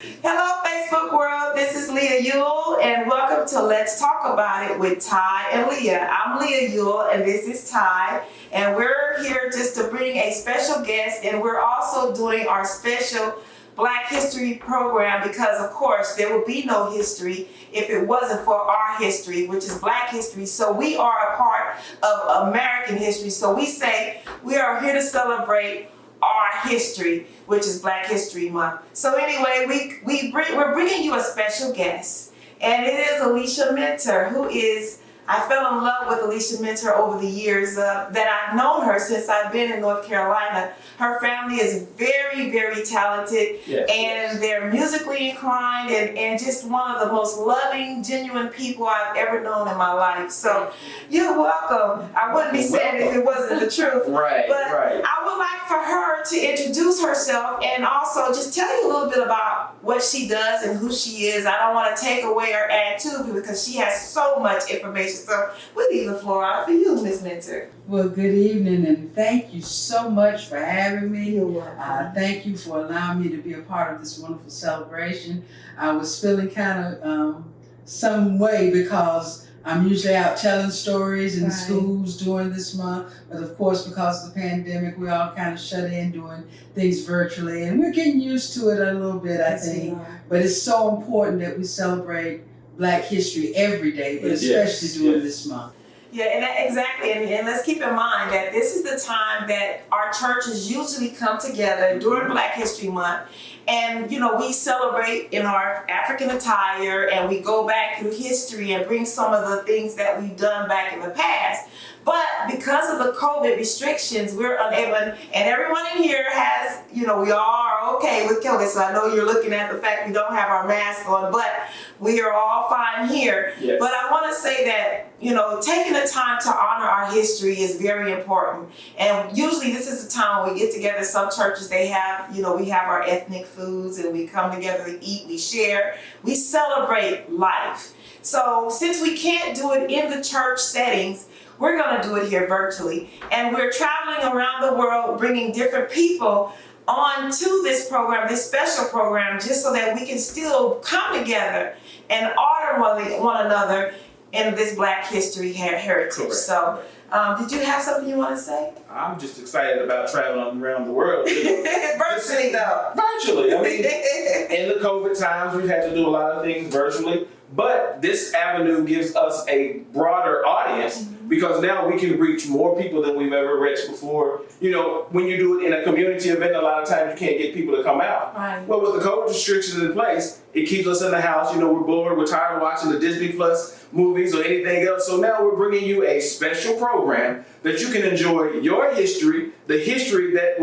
Hello, Facebook world. This is Leah Yule, and welcome to Let's Talk About It with Ty and Leah. I'm Leah Yule, and this is Ty, and we're here just to bring a special guest, and we're also doing our special Black History program because, of course, there would be no history if it wasn't for our history, which is Black history. So we are a part of American history. So we say we are here to celebrate our history, which is Black History Month. So anyway, we're bringing you a special guest, and it is Alicia Minter, who is, I fell in love with Alicia Minter over the years that I've known her since I've been in North Carolina. Her family is very, very talented, and they're musically inclined and just one of the most loving, genuine people I've ever known in my life. So you're welcome. I wouldn't be saying it if it wasn't the truth. Right. I would like for her to introduce herself and also just tell you a little bit about what she does and who she is. I don't want to take away or add to because she has so much information. So we leave the floor out for you, Ms. Minter. Well, good evening, and thank you so much for having me. You're welcome. Thank you for allowing me to be a part of this wonderful celebration. I was feeling kind of some way because I'm usually out telling stories in schools during this month, but of course, because of the pandemic, we're all kind of shut in doing things virtually, and we're getting used to it a little bit, I think. But it's so important that we celebrate Black history every day, but especially during this month. Yeah, exactly. And let's keep in mind that this is the time that our churches usually come together during Black History Month. And, you know, we celebrate in our African attire and we go back through history and bring some of the things that we've done back in the past. But because of the COVID restrictions, we're unable, and everyone in here has, you know, we all are okay with COVID. So I know you're looking at the fact we don't have our mask on, but we are all fine here. Yes. But I want to say that, you know, taking the time to honor our history is very important. And usually this is the time when we get together. Some churches, they have, you know, we have our ethnic foods and we come together to eat, we share, we celebrate life. So since we can't do it in the church settings, we're going to do it here virtually. And we're traveling around the world bringing different people on to this program, this special program, just so that we can still come together and honor one another in this Black history heritage. Correct. So did you have something you want to say? I'm just excited about traveling around the world. Virtually though. Virtually. I mean, in the COVID times, we've had to do a lot of things virtually, but this avenue gives us a broader audience because now we can reach more people than we've ever reached before. You know, when you do it in a community event, a lot of times you can't get people to come out. Right. Well, with the COVID restrictions in place, it keeps us in the house. You know, we're bored, we're tired of watching the Disney Plus movies or anything else. So now we're bringing you a special program that you can enjoy your history, the history that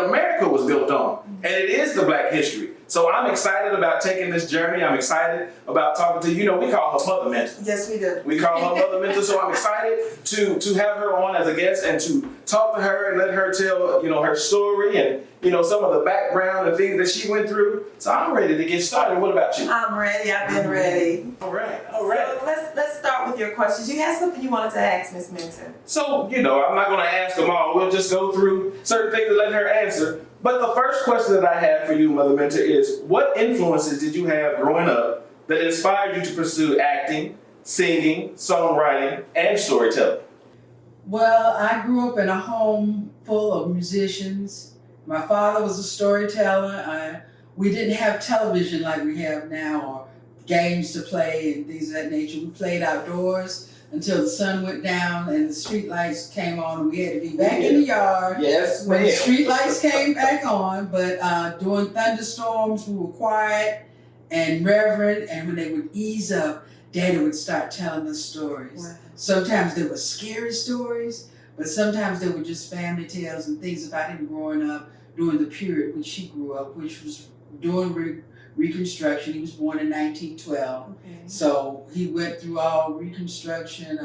America was built on. And it is the Black history. So I'm excited about taking this journey. I'm excited about talking to, you know, we call her Mother Mentor. Yes, we do. We call her Mother Mentor. So I'm excited to have her on as a guest and to talk to her and let her tell, you know, her story and, you know, some of the background and things that she went through. So I'm ready to get started. What about you? I'm ready. I've been ready. All right. So let's start with your questions. You had something you wanted to ask, Ms. Minter. So, you know, I'm not going to ask them all. We'll just go through certain things and let her answer. But the first question that I have for you, Mother Mentor, is what influences did you have growing up that inspired you to pursue acting, singing, songwriting, and storytelling? Well, I grew up in a home full of musicians. My father was a storyteller. We didn't have television like we have now or games to play and things of that nature. We played outdoors until the sun went down and the street lights came on and we had to be back in the yard when the street lights came back on. But during thunderstorms, we were quiet and reverent, and when they would ease up, Daddy would start telling us stories. Wow. Sometimes they were scary stories, but sometimes they were just family tales and things about him growing up during the period when she grew up, which was during Reconstruction. He was born in 1912. Okay. So he went through all Reconstruction,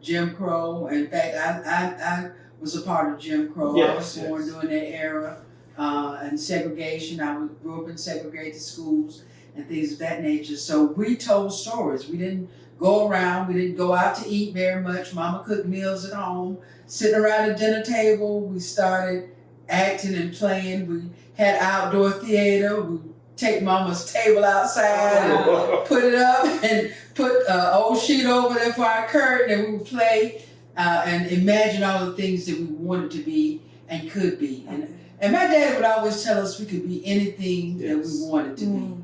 Jim Crow. In fact, I was a part of Jim Crow. I was born during that era, and segregation. I grew up in segregated schools and things of that nature. So we told stories. We didn't go around. We didn't go out to eat very much. Mama cooked meals at home. Sitting around a dinner table, we started acting and playing. We had outdoor theater. We take mama's table outside and put it up and put an old sheet over there for our curtain, and we would play and imagine all the things that we wanted to be and could be. And my dad would always tell us we could be anything that we wanted to be.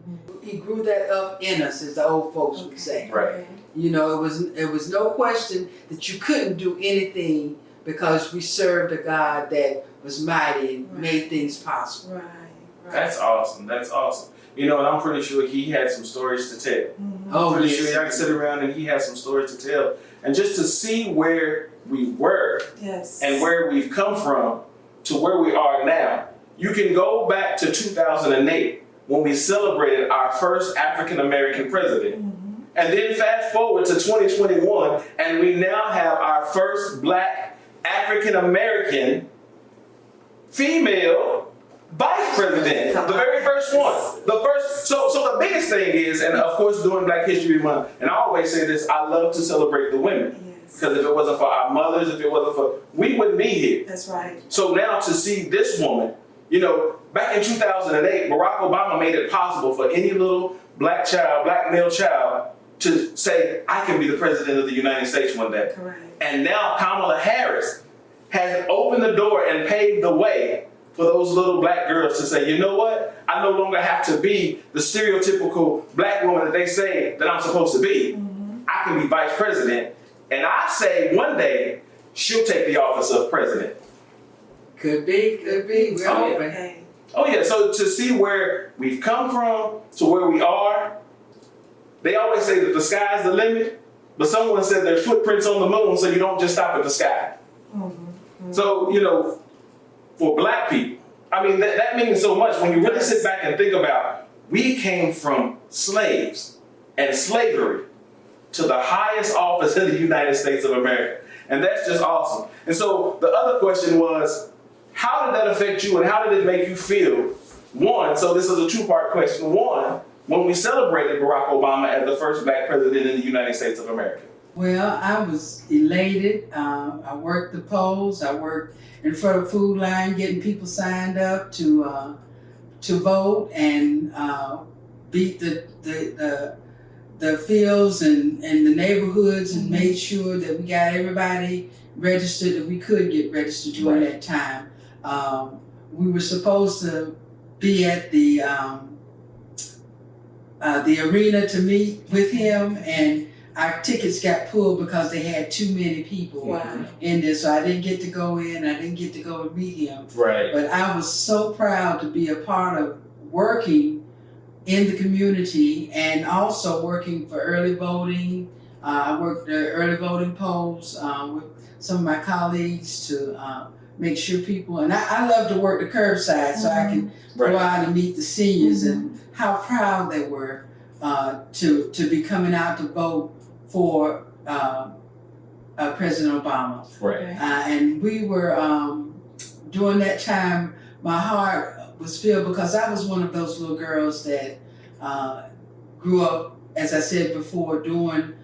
He grew that up in us, as the old folks would say. Right. You know, it was no question that you couldn't do anything because we served a God that was mighty and made things possible. Right. That's awesome. That's awesome. You know, and I'm pretty sure he had some stories to tell. Oh, I'm pretty yes. sure y'all can sit around and he had some stories to tell. And just to see where we were and where we've come from to where we are now, you can go back to 2008 when we celebrated our first African American president. And then fast forward to 2021, and we now have our first Black African American female vice president, the very first one. So the biggest thing is, and of course during Black History Month, and I always say this, I love to celebrate the women. Because if it wasn't for our mothers, if it wasn't for, we wouldn't be here. That's right. So now to see this woman, you know, back in 2008, Barack Obama made it possible for any little black male child, to say, I can be the president of the United States one day. Correct. And now Kamala Harris has opened the door and paved the way for those little black girls to say, you know what? I no longer have to be the stereotypical black woman that they say that I'm supposed to be. I can be vice president. And I say one day, she'll take the office of president. Could be. We're hoping. Oh yeah, so to see where we've come from to where we are, they always say that the sky's the limit, but someone said there's footprints on the moon, so you don't just stop at the sky. So, you know, for black people, I mean, that means so much when you really sit back and think about, we came from slaves and slavery to the highest office in the United States of America. And that's just awesome. And so the other question was, how did that affect you and how did it make you feel? One, so this is a two-part question. One, when we celebrated Barack Obama as the first black president in the United States of America. Well, I was elated. I worked the polls. I worked in front of the food line, getting people signed up to vote, and beat the fields and the neighborhoods, and made sure that we got everybody registered that we could get registered during that time. We were supposed to be at the arena to meet with him, and our tickets got pulled because they had too many people in there. So I didn't get to go in. I didn't get to go and meet him. Right. But I was so proud to be a part of working in the community and also working for early voting. I worked the early voting polls with some of my colleagues to make sure people, and I love to work the curbside so I can go out and meet the seniors, and how proud they were to be coming out to vote for President Obama. Right. And we were, during that time, my heart was filled because I was one of those little girls that grew up, as I said before, during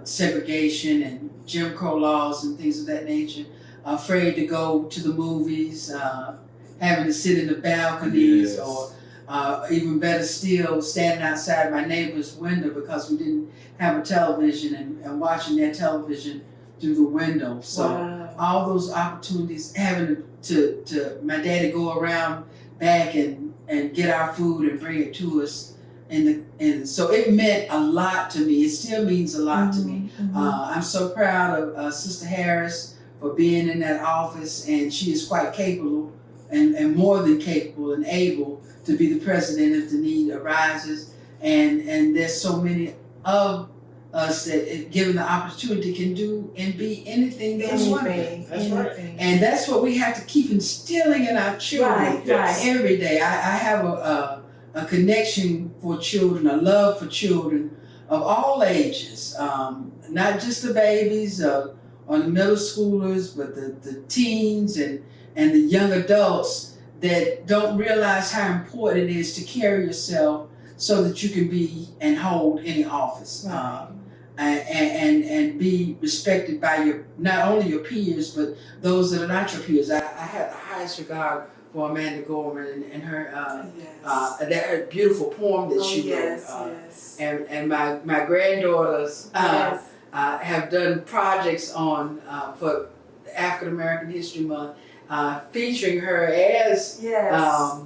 segregation and Jim Crow laws and things of that nature, afraid to go to the movies, having to sit in the balconies, or even better still, standing outside my neighbor's window because we didn't have a television, and watching their television through the window. So all those opportunities, having to my daddy go around back and get our food and bring it to us. And so it meant a lot to me. It still means a lot to me. I'm so proud of Sister Harris for being in that office, and she is quite capable and more than capable and able to be the president if the need arises. And there's so many of us that, given the opportunity, can do and be anything they want. That's right. And that's what we have to keep instilling in our children every day. I have a connection for children, a love for children of all ages, not just the babies or the middle schoolers, but the teens and the young adults that don't realize how important it is to carry yourself so that you can be and hold any office, and be respected by not only your peers, but those that are not your peers. I have the highest regard for for Amanda Gorman and her Yes. that beautiful poem that she Yes, wrote. yes. And my granddaughters Yes. have done projects on for African American History Month, featuring her as Yes.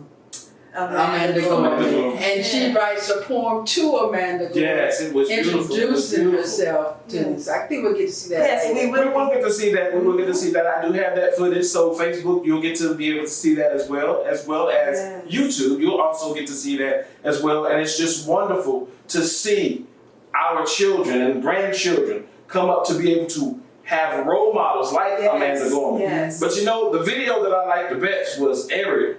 Amanda Gorman, and she writes a poem to Amanda Gorman. Yes, it was beautiful. Introducing herself to Yes. this. I think we'll get to see that. Yes, later. we We will get to see that. We will get to see that. I do have that footage, so Facebook, you'll get to be able to see that as well as Yes. YouTube. You'll also get to see that as well, and it's just wonderful to see our children and grandchildren come up to be able to have role models like Yes. Amanda Gorman. Yes. But you know, the video that I liked the best was Ariel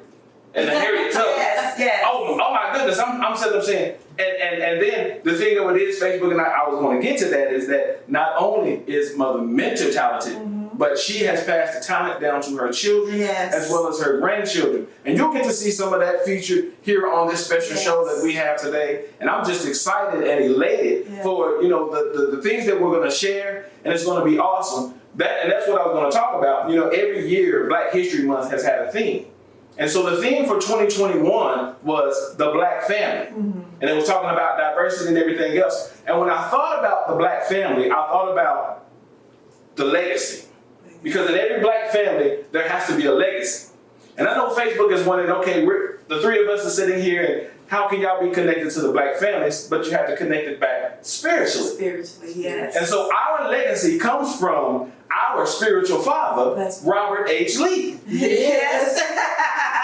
and the Harriet Tubman. Yes, yes. Oh my goodness, I'm sitting up saying, and then the thing of it is, Facebook, and I was going to get to that, is that not only is Mother Minter talented, but she has passed the talent down to her children Yes. as well as her grandchildren. And you'll get to see some of that featured here on this special show that we have today. And I'm just excited and elated for, you know, the things that we're going to share, and it's going to be awesome. And that's what I was going to talk about. You know, every year Black History Month has had a theme. And so the theme for 2021 was the Black family. And it was talking about diversity and everything else. And when I thought about the Black family, I thought about the legacy. Because in every Black family, there has to be a legacy. And I know Facebook is wondering, okay, the three of us are sitting here, and how can y'all be connected to the Black families? But you have to connect it back spiritually. Spiritually, yes. And so our legacy comes from our spiritual father, That's- Robert H. Lee. Yes.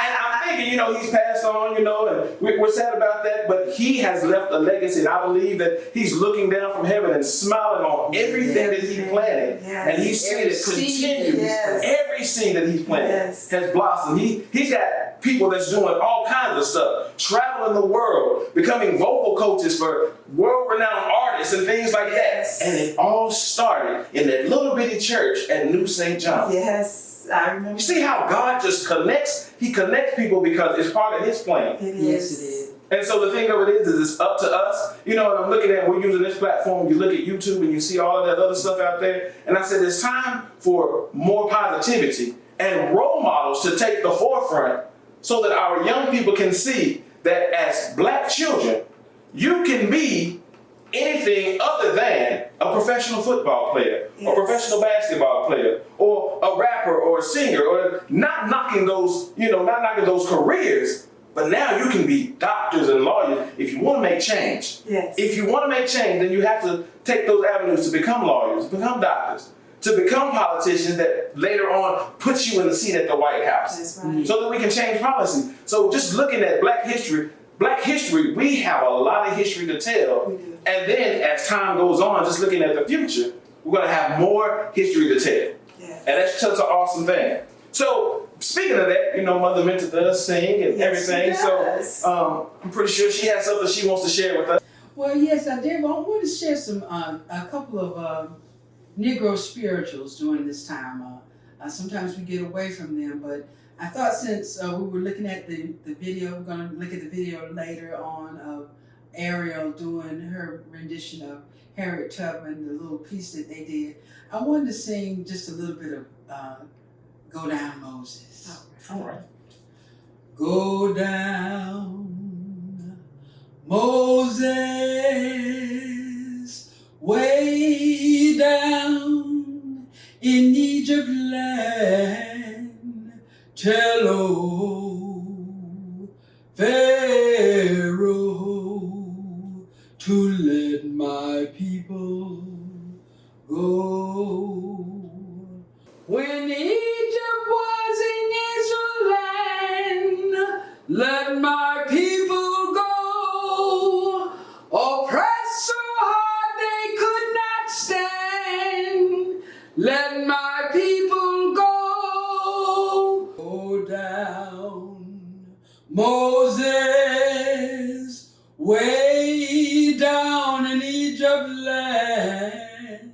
And I'm thinking, you know, he's passed on, you know, and we're sad about that, but he has left a legacy, and I believe that he's looking down from heaven and smiling on everything that he planted. Yes. And he's seen it continue. Yes. Every seed that he's planted Yes. has blossomed. He's got people that's doing all kinds of stuff, traveling the world, becoming vocal coaches for world-renowned artists and things like Yes. that. And it all started in that little bitty church at New St. John. Yes, I remember. You see how God just connects? He connects people because it's part of his plan. It Yes, is. it is. And so the thing of it is it's up to us. You know, and I'm looking at, we're using this platform, you look at YouTube and you see all of that other stuff out there. And I said, it's time for more positivity and role models to take the forefront so that our young people can see that as Black children, you can be anything other than a professional football player, Yes. a professional basketball player, or a rapper or a singer, or not knocking those, you know, not knocking those careers, but now you can be doctors and lawyers if you want to make change. Yes. If you want to make change, then you have to take those avenues to become lawyers, become doctors, to become politicians that later on put you in the seat at the White House. That's right. So that we can change policy. So just looking at Black history, we have a lot of history to tell. We do. And then as time goes on, just looking at the future, we're going to have more history to tell. Yes. And that's just an awesome thing. So speaking of that, you know, Mother Minter does sing and Yes, everything. she does. So I'm pretty sure she has something she wants to share with us. Well, yes, I did. Well, I want to share some a couple of Negro spirituals during this time. Sometimes we get away from them, but I thought since we were looking at the video, we're going to look at the video later on of Ariel doing her rendition of Harriet Tubman, the little piece that they did. I wanted to sing just a little bit of Go Down Moses. All right. Go down, Moses, way down in Egypt land. Tell old Pharaoh to let my people go. When Egypt was in Israel land, let my people go. Oppressed so hard they could not stand. Let my people go. Go down, Moses, way down in Egypt land.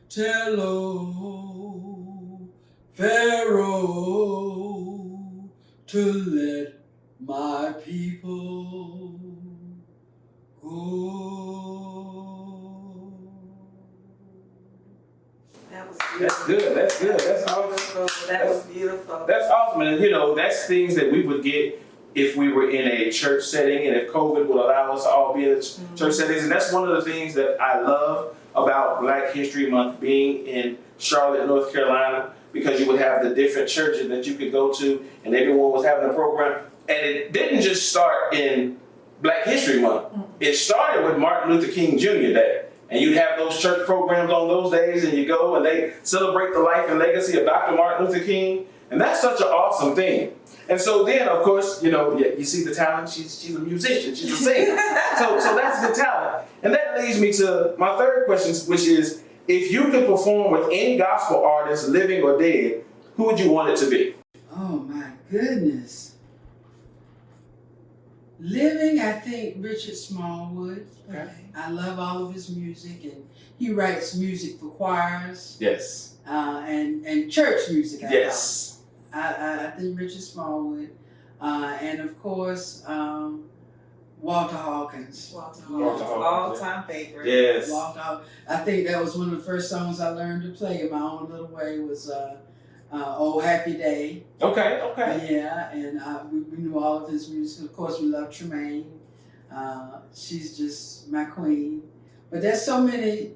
Tell old Pharaoh to let my people go. That was That's good. That's good. That's awesome. That was beautiful. That's awesome. And that's things that we would get if we were in a church setting and if COVID would allow us to all be in church settings. And that's one of the things that I love about Black History Month being in Charlotte, North Carolina, because you would have the different churches that you could go to and everyone was having a program. And it didn't just start in Black History Month. It started with Martin Luther King Jr. Day. And you'd have those church programs on those days and you go and they celebrate the life and legacy of Dr. Martin Luther King. And that's such an awesome thing. And so then, of course, you see the talent. She's a musician. She's a singer. so that's the talent. And that leads me to my third question, which is, if you could perform with any gospel artist, living or dead, who would you want it to be? Oh my goodness. Living, I think Richard Smallwood. Okay. I love all of his music, and he writes music for choirs Yes. and church music. Yes. I think Richard Smallwood, and of course Walter Hawkins. Walter Hawkins, all-time favorite. Yes. Walter, I think that was one of the first songs I learned to play in my own little way. Was "Oh Happy Day." Okay. Yeah, and we knew all of his music. Of course, we love Tremaine. She's just my queen. But there's so many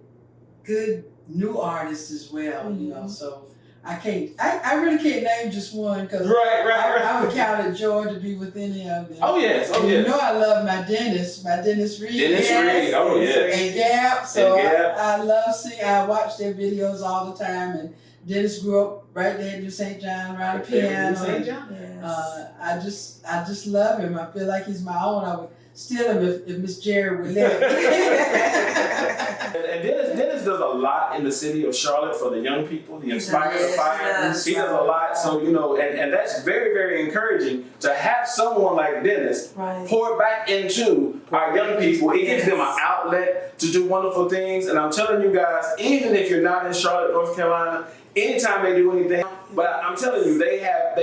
good new artists as well, so I really can't name just one because I would count it joy to be with any of them. Oh yes. And I love my Dennis Reed. Dennis Reed. Oh yes. And Gap. So Gap. I love seeing. I watch their videos all the time, and Dennis grew up right there in New St. John, around the piano. St. John. Yes. I just love him. I feel like he's my own. I would steal him if Miss Jerry would let me. And Dennis does a lot in the city of Charlotte for the young people, the Inspired Yes, Fire. He does a lot. So, and that's very, very encouraging to have someone like Dennis pour back into our young people. It gives them an outlet to do wonderful things. And I'm telling you guys, even if you're not in Charlotte, North Carolina, anytime they do anything, but I'm telling you, they have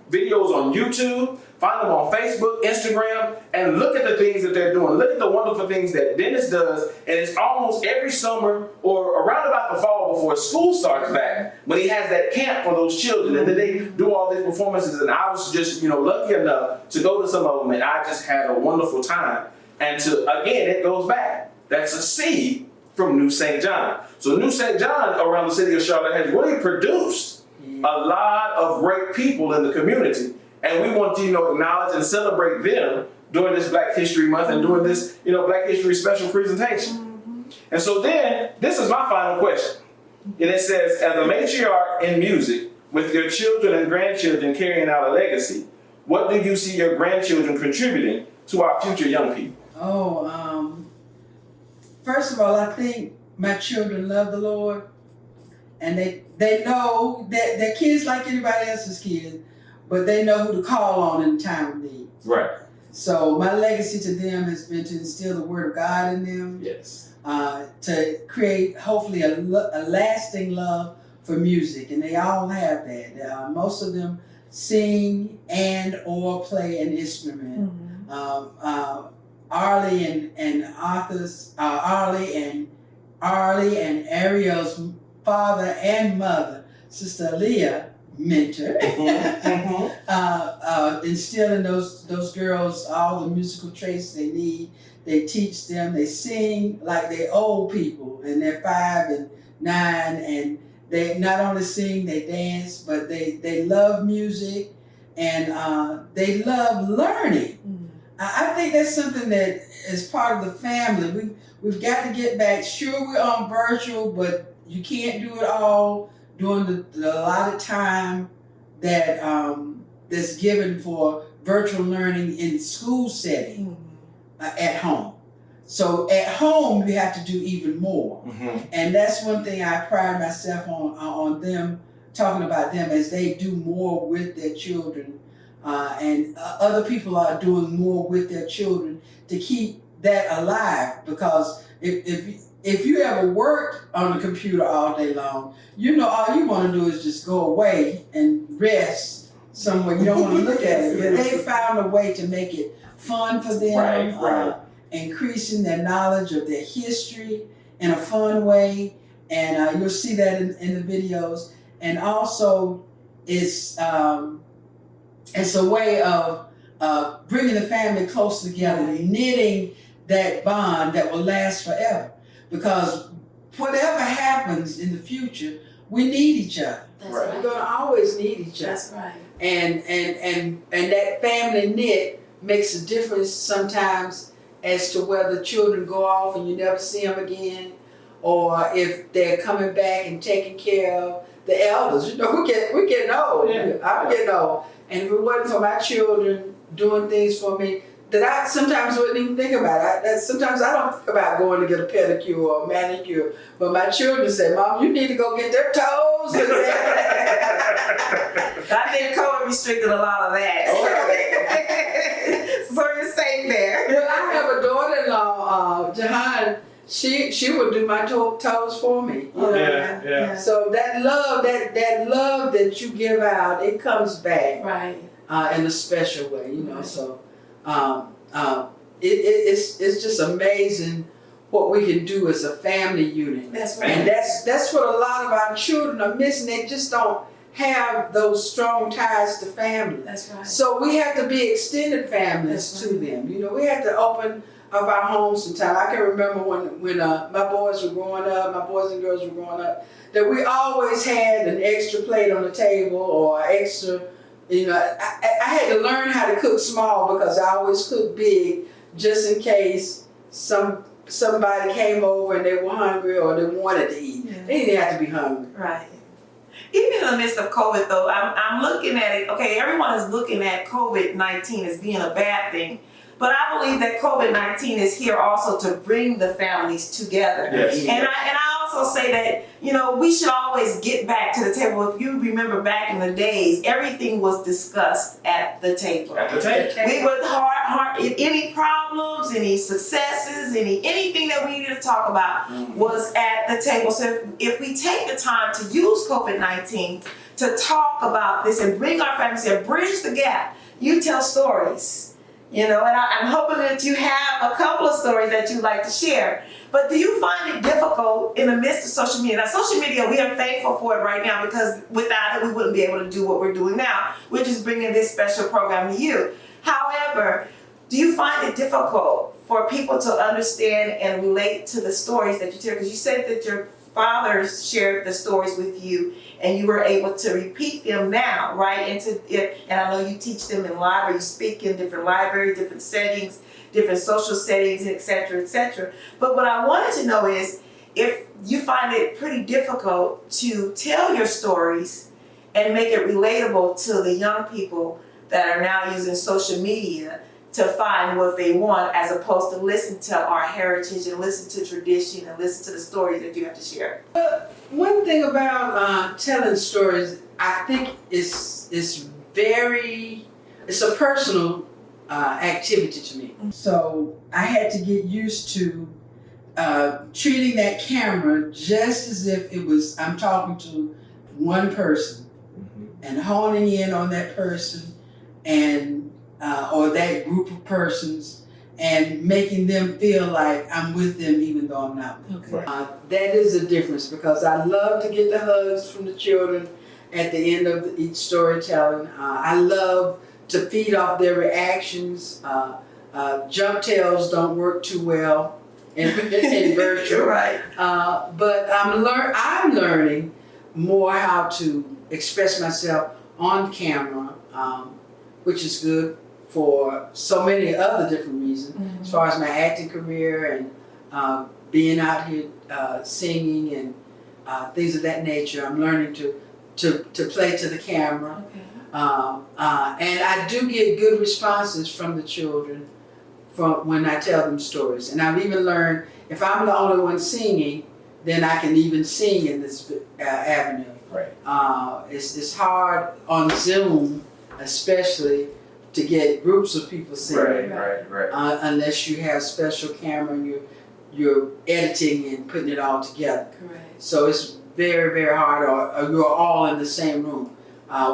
videos on YouTube. Find them on Facebook, Instagram, and look at the things that they're doing. Look at the wonderful things that Dennis does. And it's almost every summer or around about the fall before school starts back when he has that camp for those children. And then they do all these performances. And I was just, lucky enough to go to some of them. And I just had a wonderful time. And again, it goes back. That's a seed from New St. John. So New St. John around the city of Charlotte has really produced a lot of great people in the community. And we want to, acknowledge and celebrate them during this Black History Month and during this, Black History special presentation. And so then, this is my final question. And it says, as a matriarch in music, with your children and grandchildren carrying out a legacy, what do you see your grandchildren contributing to our future young people? First of all, I think my children love the Lord. And they know that they're kids like anybody else's kids. But they know who to call on in time of need. Right. So my legacy to them has been to instill the Word of God in them. Yes. To create, hopefully, a lasting love for music. And they all have that. Most of them sing and or play an instrument. Arlie and Ariel's father and mother, Sister Leah, mentor, instilling those girls all the musical traits they need. They teach them, they sing like they're old people, and they're 5 and 9, and they not only sing, they dance, but they love music, and they love learning. I think that's something that is part of the family. We've got to get back. Sure, we're on virtual, but you can't do it all during the allotted time that that's given for virtual learning in school setting at home. So at home, you have to do even more. And that's one thing I pride myself on them, talking about them as they do more with their children. And other people are doing more with their children to keep that alive, because if you ever worked on the computer all day long, all you want to do is just go away and rest somewhere. You don't want to look at it. But they found a way to make it fun for them, increasing their knowledge of their history in a fun way, and you'll see that in the videos. And also, it's a way of bringing the family close together, knitting that bond that will last forever. Because whatever happens in the future, we need each other. That's Right. We're gonna always need each other. That's right. And that family knit makes a difference sometimes as to whether children go off and you never see them again, or if they're coming back and taking care of the elders. You know, we're getting old. Yeah. I'm getting old. And if it wasn't for my children doing things for me that I sometimes wouldn't even think about. Sometimes I don't think about going to get a pedicure or a manicure, but my children say, "Mom, you need to go get their toes." I think COVID restricted a lot of that. So you're safe there. Well, I have a daughter-in-law, Jahan. She would do my toes for me. You know? Yeah. So that love that you give out, it comes back Right. in a special way. You know, right. So it's just amazing what we can do as a family unit. That's right. And that's what a lot of our children are missing. They just don't have those strong ties to family. That's right. So we have to be extended families to them. You know, we have to open up our homes sometime. I can remember when my boys were growing up, my boys and girls were growing up, that we always had an extra plate on the table or extra, you know, I had to learn how to cook small because I always cooked big just in case somebody came over and they were hungry or they wanted to eat. Yeah. They didn't have to be hungry. Right. Even in the midst of COVID, though, I'm looking at it. Okay, everyone is looking at COVID-19 as being a bad thing, but I believe that COVID-19 is here also to bring the families together. Yes. And I also say that, you know, we should always get back to the table. If you remember back in the days, everything was discussed at the table. At the table. We would any problems, any successes, anything that we needed to talk about was at the table. So if we take the time to use COVID-19 to talk about this and bring our families and bridge the gap, you tell stories, you know, and I'm hoping that you have a couple of stories that you'd like to share. But do you find it difficult in the midst of social media? Now, social media, we are thankful for it right now because without it, we wouldn't be able to do what we're doing now, which is bringing this special program to you. However, do you find it difficult for people to understand and relate to the stories that you tell? Because you said that your father shared the stories with you and you were able to repeat them now, right? And I know you teach them in library, you speak in different libraries, different settings, different social settings, et cetera, et cetera. But what I wanted to know is if you find it pretty difficult to tell your stories and make it relatable to the young people that are now using social media to find what they want, as opposed to listen to our heritage and listen to tradition and listen to the stories that you have to share. One thing about telling stories, I think it's a personal activity to me. So I had to get used to treating that camera just as if I'm talking to one person and honing in on that person and or that group of persons and making them feel like I'm with them even though I'm not with them. Okay. That is a difference because I love to get the hugs from the children at the end of each storytelling. I love to feed off their reactions. Jump tails don't work too well in virtual. Right. But I'm learning more how to express myself on camera, which is good for so many other different reasons, as far as my acting career and being out here singing and things of that nature. I'm learning to play to the camera. Okay. And I do get good responses from the children from when I tell them stories. And I've even learned if I'm the only one singing, then I can even sing in this avenue. Right. It's hard on Zoom, especially, to get groups of people singing. Right. Unless you have special camera and you're editing and putting it all together. Correct. So it's very, very hard, or you're all in the same room.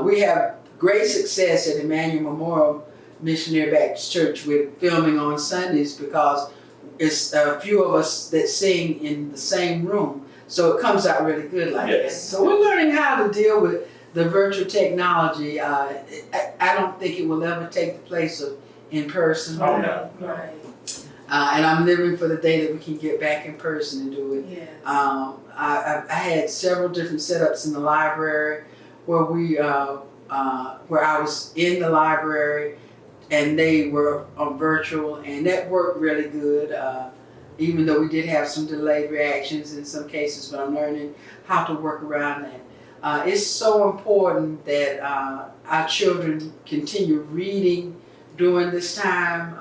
We have great success at Emmanuel Memorial Missionary Baptist Church with filming on Sundays because it's a few of us that sing in the same room. So it comes out really good like Yes. that. So we're learning how to deal with the virtual technology. I don't think it will ever take the place of in person. Oh, no. Right. And I'm living for the day that we can get back in person and do it. Yes. I had several different setups in the library where where I was in the library and they were on virtual, and that worked really good. Even though we did have some delayed reactions in some cases, but I'm learning how to work around that. It's so important that our children continue reading during this time.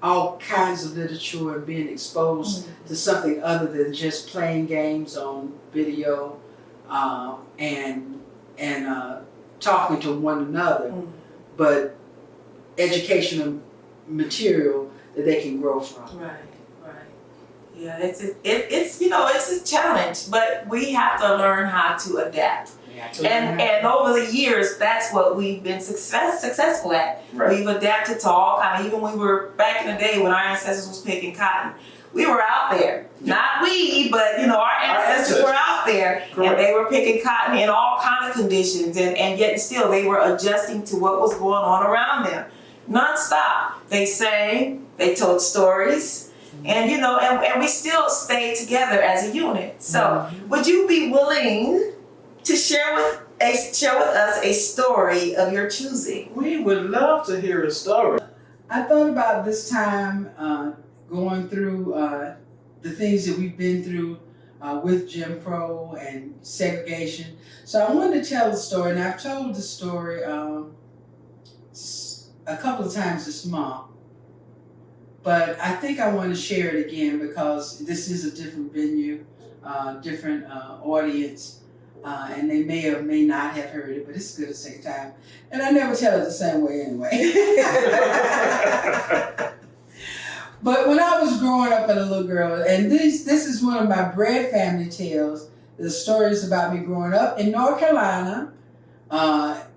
All kinds of literature and being exposed to something other than just playing games on video and talking to one another, but educational material that they can grow from. Right. Yeah, it's a challenge, but we have to learn how to adapt. And over the years, that's what we've been successful at. Right. We've adapted to all kind of, even when we were back in the day when our ancestors was picking cotton, we were out there. Not we, but our ancestors were out there. Correct. And they were picking cotton in all kind of conditions, and yet still they were adjusting to what was going on around them. Non-stop. They sang, they told stories. And and we still stayed together as a unit. So, would you be willing to share with us a story of your choosing? We would love to hear a story. I thought about this time going through the things that we've been through with Jim Crow and segregation. So I wanted to tell the story, and I've told the story a couple of times this month. But I think I want to share it again because this is a different venue, different audience, and they may or may not have heard it, but it's good a second time. And I never tell it the same way anyway. But when I was growing up as a little girl, and this is one of my Bread family tales, the stories about me growing up in North Carolina,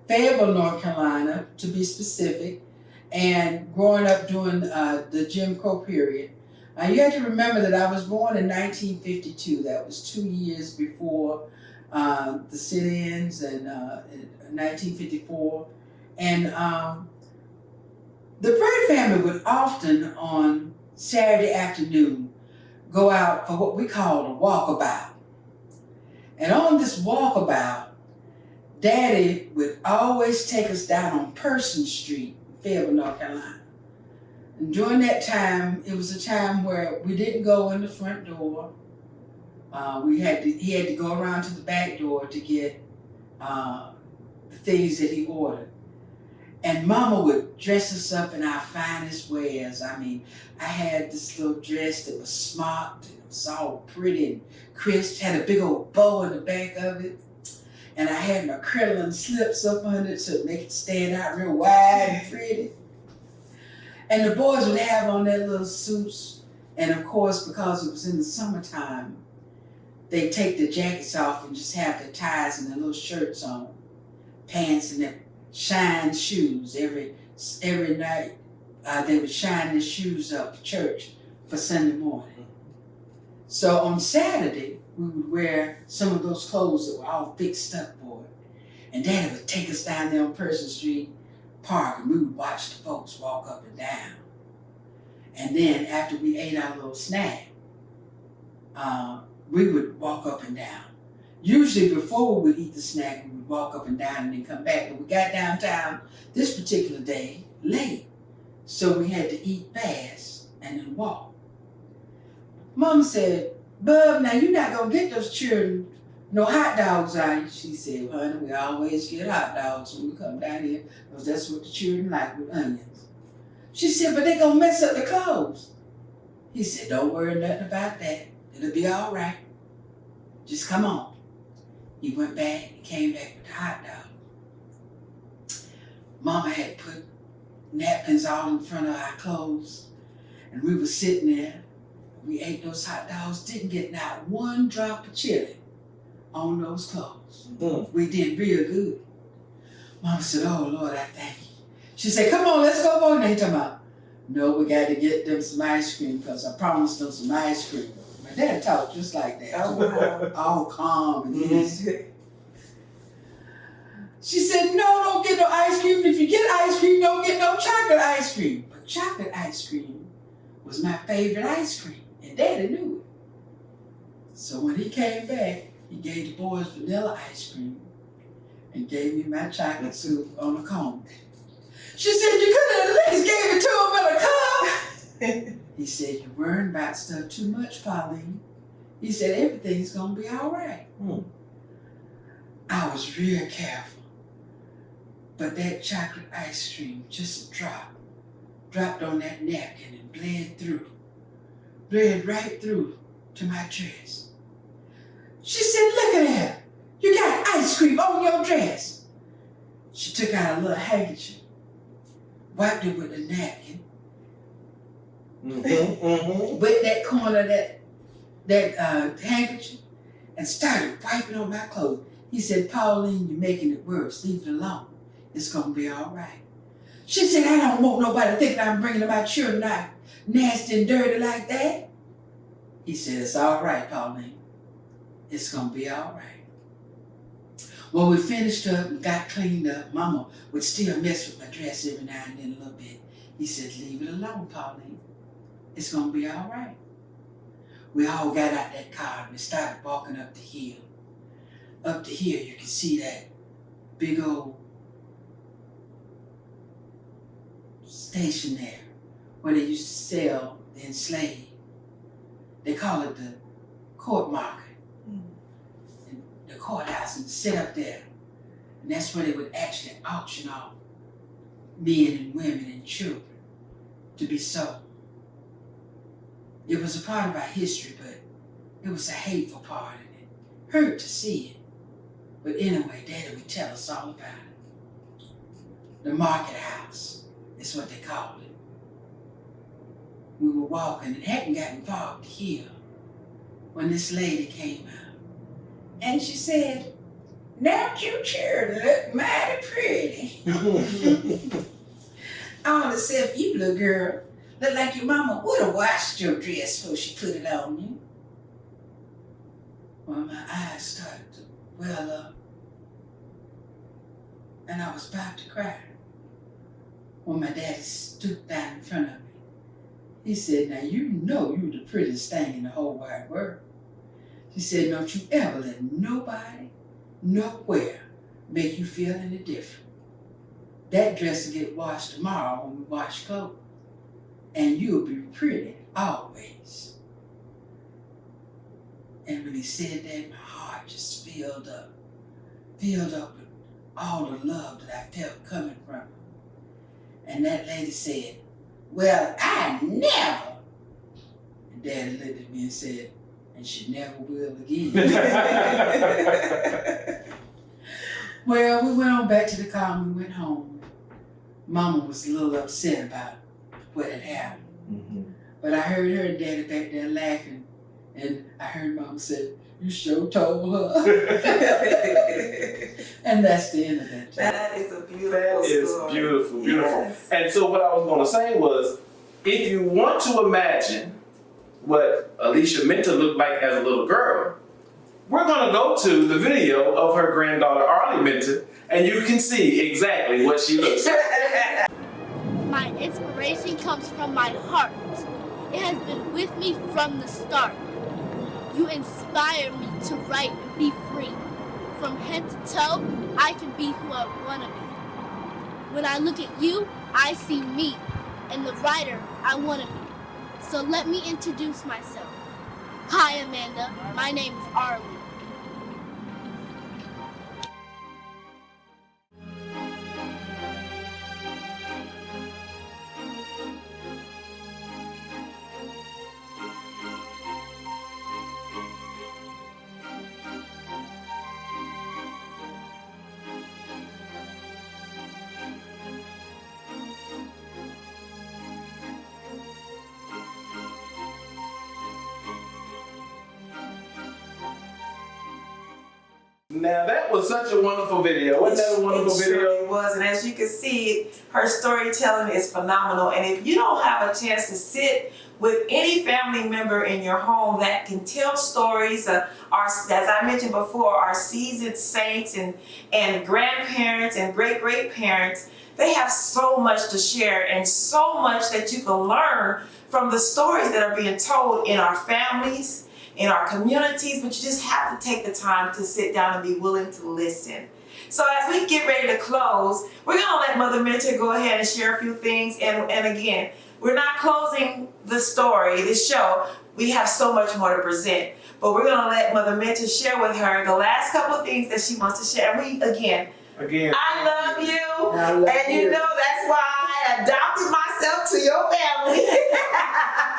Fayetteville, North Carolina, to be specific, and growing up during the Jim Crow period. You have to remember that I was born in 1952. That was 2 years before the sit-ins and in 1954. And the Bird family would often on Saturday afternoon go out for what we called a walkabout. And on this walkabout, Daddy would always take us down on Person Street, Fayetteville, North Carolina. And during that time, it was a time where we didn't go in the front door. He had to go around to the back door to get the things that he ordered. And Mama would dress us up in our finest wares. I mean, I had this little dress that was smart, and it was all pretty and crisp, had a big old bow in the back of it. And I had my crinoline slips up under it so it make it stand out real wide and pretty. And the boys would have on their little suits. And of course, because it was in the summertime, they'd take their jackets off and just have their ties and their little shirts on, pants and their shine shoes. Every night, they would shine their shoes up for church for Sunday morning. So on Saturday, we would wear some of those clothes that were all fixed up for it. And Daddy would take us down there on Person Street Park, and we would watch the folks walk up and down. And then after we ate our little snack, we would walk up and down. Usually before we would eat the snack, we would walk up and down and then come back. But we got downtown this particular day late, so we had to eat fast and then walk. Mom said, "Bub, now you're not gonna get those children no hot dogs, are you?" She said, "Well, honey, we always get hot dogs when we come down here, because that's what the children like with onions." She said, "But they gonna mess up the clothes." He said, "Don't worry nothing about that. It'll be all right. Just come on." He went back and came back with the hot dog. Mama had put napkins all in front of our clothes, and we were sitting there. We ate those hot dogs, didn't get not one drop of chili on those clothes. We did real good. Mama said, "Oh, Lord, I thank you." She said, "Come on, let's go home." And they talking about, "No, we got to get them some ice cream because I promised them some ice cream." My dad talked just like that. Oh, wow. All calm and easy. She said, no, don't get no ice cream. If you get ice cream, don't get no chocolate ice cream. But chocolate ice cream was my favorite ice cream, and Daddy knew it. So when he came back, he gave the boys vanilla ice cream and gave me my chocolate soup on a cone. She said, you could have at least gave it to him in a cup. He said, you're worrying about stuff too much, Pauline. He said, everything's going to be all right. I was real careful. But that chocolate ice cream, just a dropped on that napkin and bled right through to my dress. She said, look at that. You got ice cream on your dress. She took out a little handkerchief, wiped it with a napkin, wet that corner of that handkerchief, and started wiping on my clothes. He said, Pauline, you're making it worse. Leave it alone. It's going to be all right. She said, I don't want nobody thinking I'm bringing my children out nasty and dirty like that. He said, it's all right, Pauline. It's going to be all right. When we finished up and got cleaned up, Mama would still mess with my dress every now and then a little bit. He said, leave it alone, Pauline. It's going to be all right. We all got out that car and we started walking up the hill. Up the hill, you can see that big old station there where they used to sell the enslaved. They call it the court market. And the courthouse, and sit up there. And that's where they would actually auction off men and women and children to be sold. It was a part of our history, but it was a hateful part, and it hurt to see it. But anyway, Daddy would tell us all about it. The market house is what they called it. We were walking and hadn't gotten far up the hill when this lady came out. And she said, now you children look mighty pretty. All except you, little girl. Look like your mama would have washed your dress before she put it on you. Well, my eyes started to well up. And I was about to cry when my daddy stooped down in front of me. He said, now you know you're the prettiest thing in the whole wide world. He said, don't you ever let nobody, nowhere, make you feel any different. That dress will get washed tomorrow when we wash clothes. And you'll be pretty always. And when he said that, my heart just filled up with all the love that I felt coming from him. And that lady said, well, I never. And Daddy looked at me and said, and she never will again. Well, we went on back to the car and we went home. Mama was a little upset about what had happened. Mm-hmm. But I heard her and Daddy back there laughing, and I heard Mama say, you sure told her. And that's the end of that. That is a beautiful story. That is beautiful, beautiful. Yes. And so what I was going to say was, if you want to imagine what Alicia meant to look like as a little girl, we're going to go to the video of her granddaughter Arlie Minter, and you can see exactly what she looks like. My inspiration comes from my heart. It has been with me from the start. You inspire me to write and be free. From head to toe, I can be who I want to be. When I look at you, I see me and the writer I want to be. So let me introduce myself. Hi, Amanda. My name is Arlie. Now that was such a wonderful video. Wasn't that a wonderful It video? surely was, and as you can see, her storytelling is phenomenal. And if you don't have a chance to sit with any family member in your home that can tell stories, as I mentioned before, our seasoned saints and grandparents and great-great-parents, they have so much to share and so much that you can learn from the stories that are being told in our families, in our communities, but you just have to take the time to sit down and be willing to listen. So as we get ready to close, we're going to let Mother Mentor go ahead and share a few things. And again, we're not closing the story, the show. We have so much more to present. But we're going to let Mother Mentor share with her the last couple of things that she wants to share. And Again, I love you. I love And you know that's why I adopted myself to your family.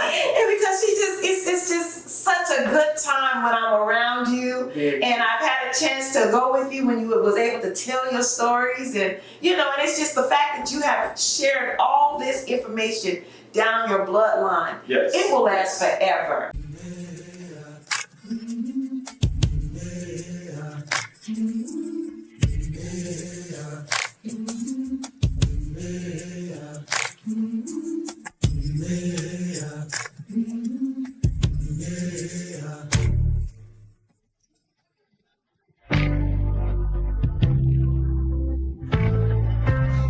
And because it's just such a good time when I'm around you. And I've had a chance to go with you when you was able to tell your stories. And, you know, and it's just the fact that you have shared all this information down your bloodline. yes. It will last forever.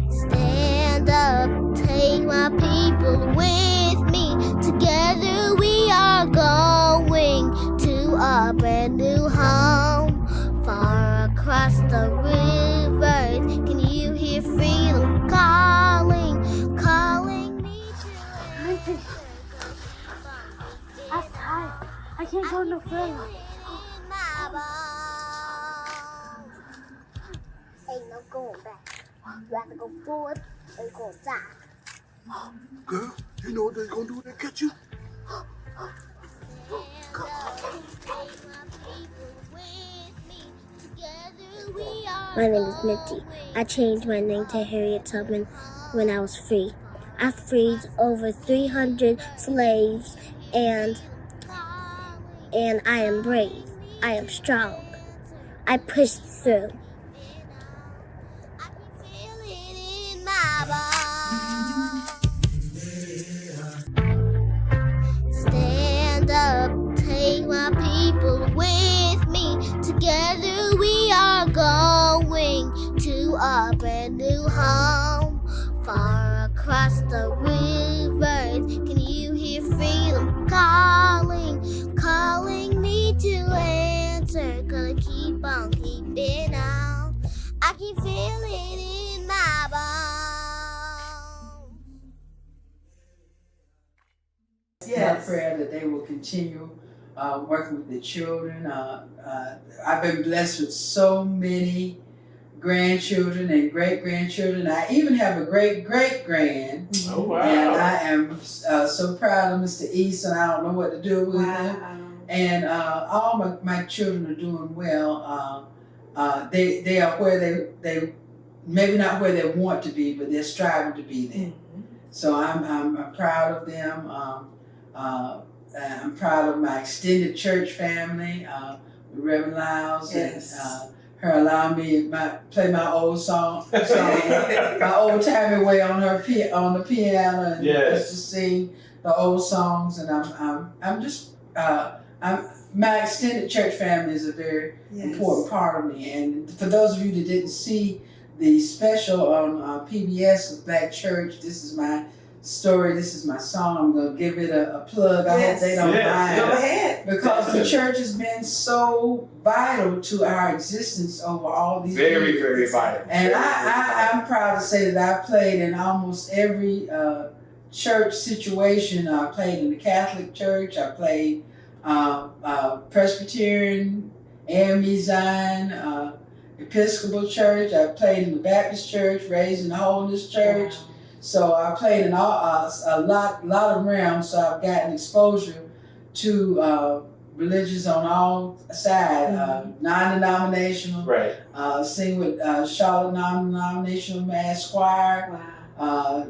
Stand up, take my people with me. Together we are going to a brand new home. Far across the river, can you hear freedom calling, calling me to I'm tired. I can't go no further. Ain't no going back. You have to go forward or you go back. Girl, you know what they're gonna do when they catch you? My name is Mitzi. I changed my name to Harriet Tubman when I was free. I freed over 300 slaves and I am brave. I am strong. I pushed through. I can feel it in my bones. Stand up, take my people with me. Together we are going to a brand new home. Far across the river, can you hear freedom calling, calling me to answer? Gonna keep on keeping on. I can feel it in my bones. My prayer that they will continue working with the children. I've been blessed with so many grandchildren and great-grandchildren. I even have a great-great-grand. Oh, wow. And I am so proud of Mr. Easton. I don't know what to do with him. And all my children are doing well. They are where they maybe not where they want to be, but they're striving to be there. So I'm proud of them. I'm proud of my extended church family, Reverend Lyles, Yes. and her allowing me to play my old song my old timey way on the piano, and Yes. just to sing the old songs. And my extended church family is a very important part of me. And for those of you that didn't see the special on PBS with Black Church, this is my story, this is my song. I'm going to give it a plug. I hope they don't mind. Go ahead. Because the church has been so vital to our existence over all these Very, years. very vital. And I'm proud to say that I played in almost every church situation. I played in the Catholic Church. I played Presbyterian, AME Zion, Episcopal Church. I played in the Baptist Church, raised in the Holiness Church. Wow. So I played in a lot of realms. So I've gotten exposure to religions on all sides, non-denominational. Right. Sing with Charlotte Non-Denominational Mass Choir. Wow.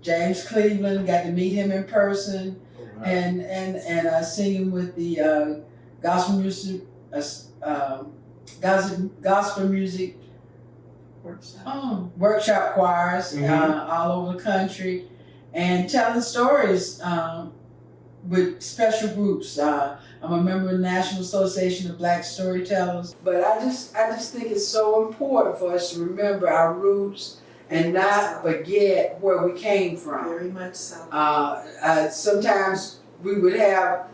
James Cleveland, got to meet him in person, Wow. and singing with the gospel music gospel music workshop choirs all over the country, and telling stories with special groups. I'm a member of the National Association of Black Storytellers. But I just think it's so important for us to remember our roots and not forget where we came from. Very much so. Sometimes we would have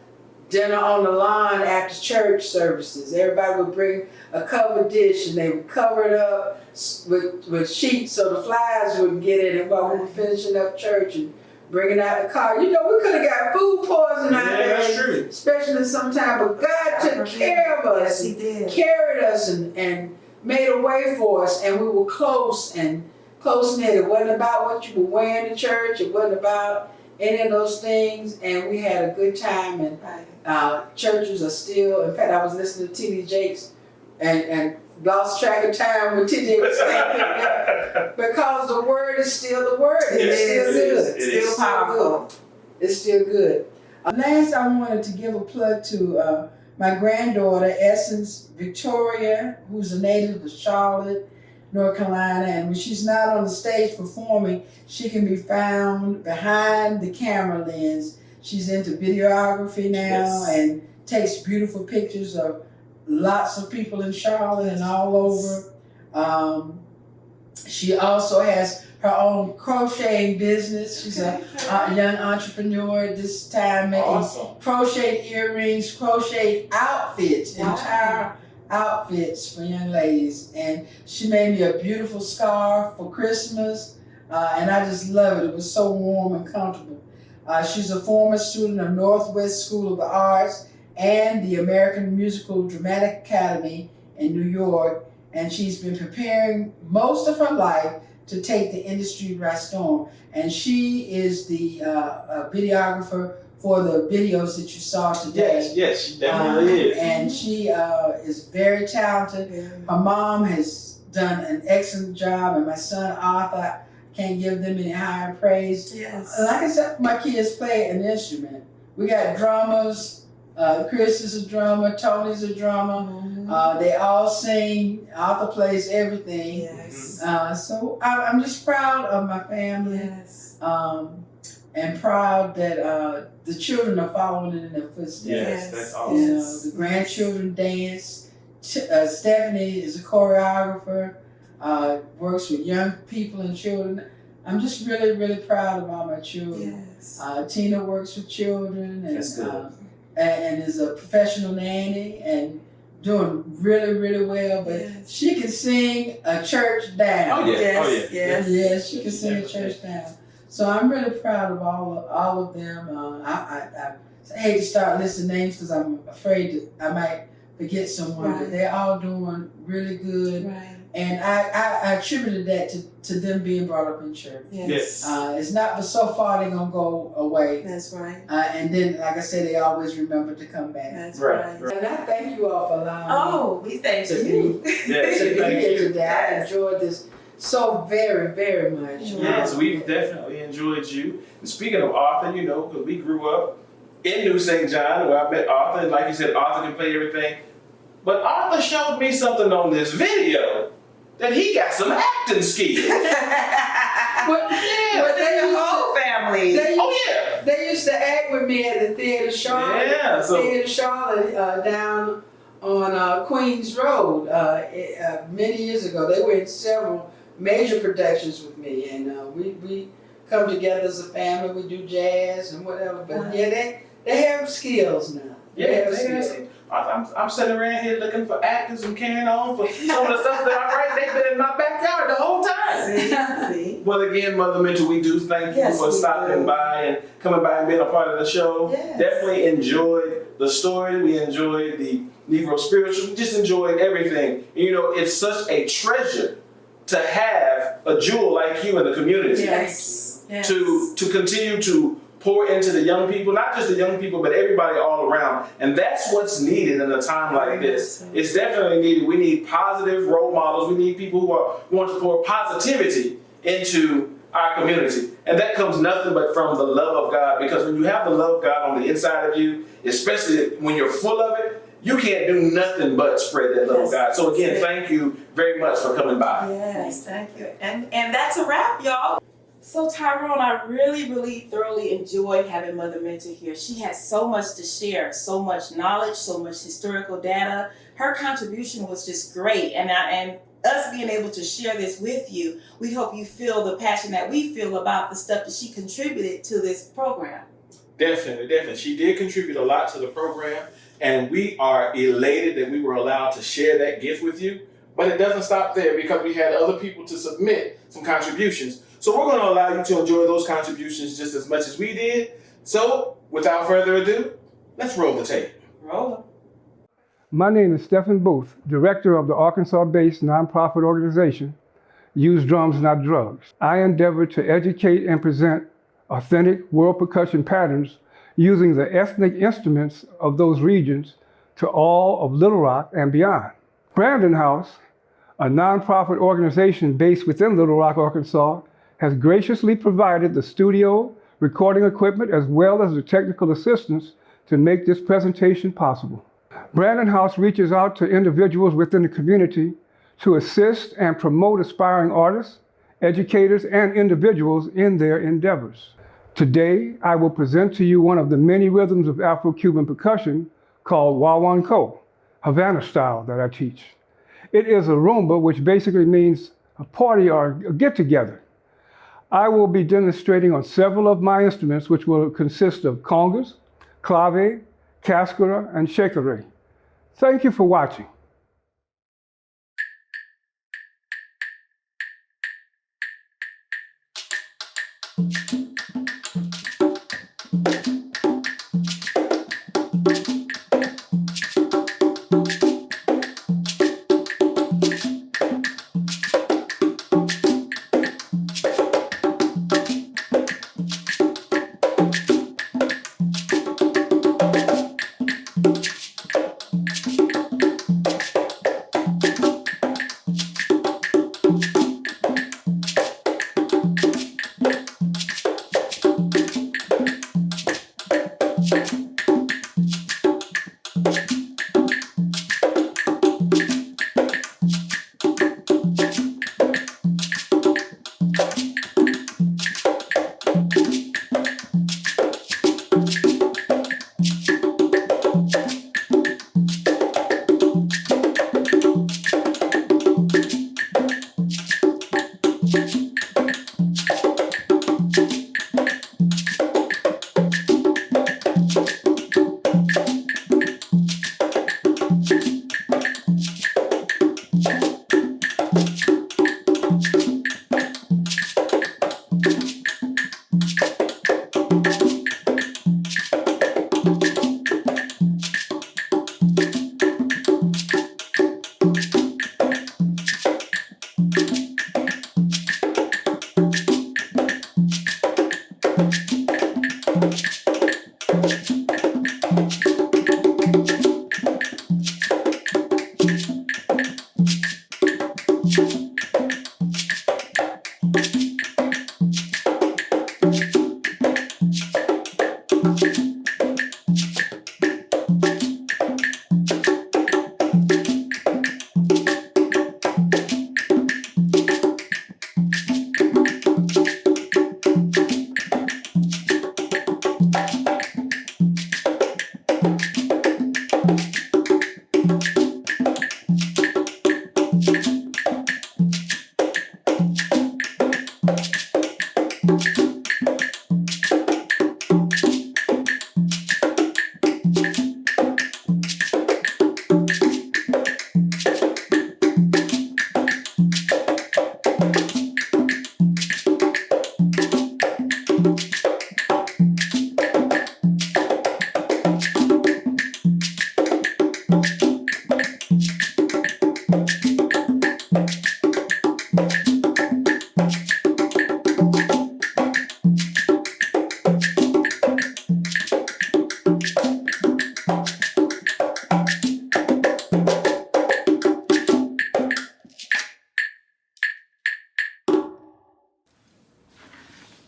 dinner on the lawn after church services. Everybody would bring a covered dish and they would cover it up with sheets so the flies wouldn't get in it while we were finishing up church and bringing out the car. You know, we could have got food poisoning out there, that's true. especially sometime, but God took care of us. Yes, He did. Carried us and made a way for us, and we were close and close-knit. It wasn't about what you were wearing to church. It wasn't about any of those things, and we had a good time, and churches are still, in fact, I was listening to T.D. Jakes and lost track of time when T.D. was saying because the word is still the word. It's still good. It's still powerful. It's still good. Last, I wanted to give a plug to my granddaughter, Essence Victoria, who's a native of Charlotte, North Carolina, and when she's not on the stage performing, she can be found behind the camera lens. She's into videography now and takes beautiful pictures of lots of people in Charlotte and all over. She also has her own crocheting business. She's a young entrepreneur at this time, making crochet earrings, crochet outfits, entire outfits for young ladies. And she made me a beautiful scarf for Christmas, and I just love it. It was so warm and comfortable. She's a former student of Northwest School of the Arts and the American Musical Dramatic Academy in New York, and she's been preparing most of her life to take the industry by storm. And she is the videographer for the videos that you saw today. Yes, she definitely is. And she is very talented. Her mom has done an excellent job, and my son Arthur, can't give them any higher praise. Yes. Like I said, my kids play an instrument. We got drummers. Chris is a drummer. Tony's a drummer. They all sing. Arthur plays everything. Yes. So I'm just proud of my family. Yes. And proud that the children are following in their footsteps. Yes, that's awesome. You know, the grandchildren dance. Stephanie is a choreographer. Works with young people and children. I'm just really, really proud of all my children. Yes. Tina works with children and That's good. And is a professional nanny and doing really, really well. But she can sing a church down. Oh yeah. Yes, she can sing a church down. So I'm really proud of all of them. I hate to start listing names because I'm afraid that I might forget someone, but they're all doing really good. Right. And I attributed that to them being brought up in church. Yes. It's not but so far they're going to go away. That's right. And then, like I said, they always remember to come back. That's Right. right. And I thank you all for allowing me We thank to you. be Yes, to be thank here you. today. I enjoyed this so very, very much. Yes, we've definitely enjoyed you. And speaking of Arthur, you know, because we grew up in New St. John, where I met Arthur, and like you said, Arthur can play everything. But Arthur showed me something on this video that he got some acting skills. But They the whole family. They used to act with me at the Theater Charlotte. Yeah, so Theater Charlotte down on Queens Road many years ago. They were in several major productions with me, and we come together as a family. We do jazz and whatever. But they have skills now. I'm sitting around here looking for actors and carrying on for some of the stuff that I write. They've been in my backyard the whole time. See? Well, again, Mother Mentor, we do thank you for stopping by and coming by and being a part of the show. Yes. Definitely enjoyed the story. We enjoyed the Negro spiritual. We just enjoyed everything. And, you know, it's such a treasure to have a jewel like you in the community. Yes. To continue to pour into the young people, not just the young people, but everybody all around. And that's what's needed in a time like this. It's definitely needed. We need positive role models. We need people who want to pour positivity into our community. And that comes nothing but from the love of God, because when you have the love of God on the inside of you, especially when you're full of it, you can't do nothing but spread that love of God. So again, Yes. thank you very much for coming by. Yes, thank you. And that's a wrap, y'all. So Tyrone, I really thoroughly enjoyed having Mother Mentor here. She has so much to share, so much knowledge, so much historical data. Her contribution was just great, and us being able to share this with you, we hope you feel the passion that we feel about the stuff that she contributed to this program. Definitely. She did contribute a lot to the program, and we are elated that we were allowed to share that gift with you. But it doesn't stop there, because we had other people to submit some contributions. So we're going to allow you to enjoy those contributions just as much as we did. So without further ado, let's roll the tape. Roll. My name is Stephin Booth, director of the Arkansas-based nonprofit organization, Use Drums Not Drugs. I endeavor to educate and present authentic world percussion patterns using the ethnic instruments of those regions to all of Little Rock and beyond. Brandon House, a nonprofit organization based within Little Rock, Arkansas, has graciously provided the studio, recording equipment, as well as the technical assistance to make this presentation possible. Brandon House reaches out to individuals within the community to assist and promote aspiring artists, educators, and individuals in their endeavors. Today, I will present to you one of the many rhythms of Afro-Cuban percussion called Wawanko, Havana style, that I teach. It is a rumba, which basically means a party or a get-together. I will be demonstrating on several of my instruments, which will consist of congas, clave, cascara, and shekere. Thank you for watching.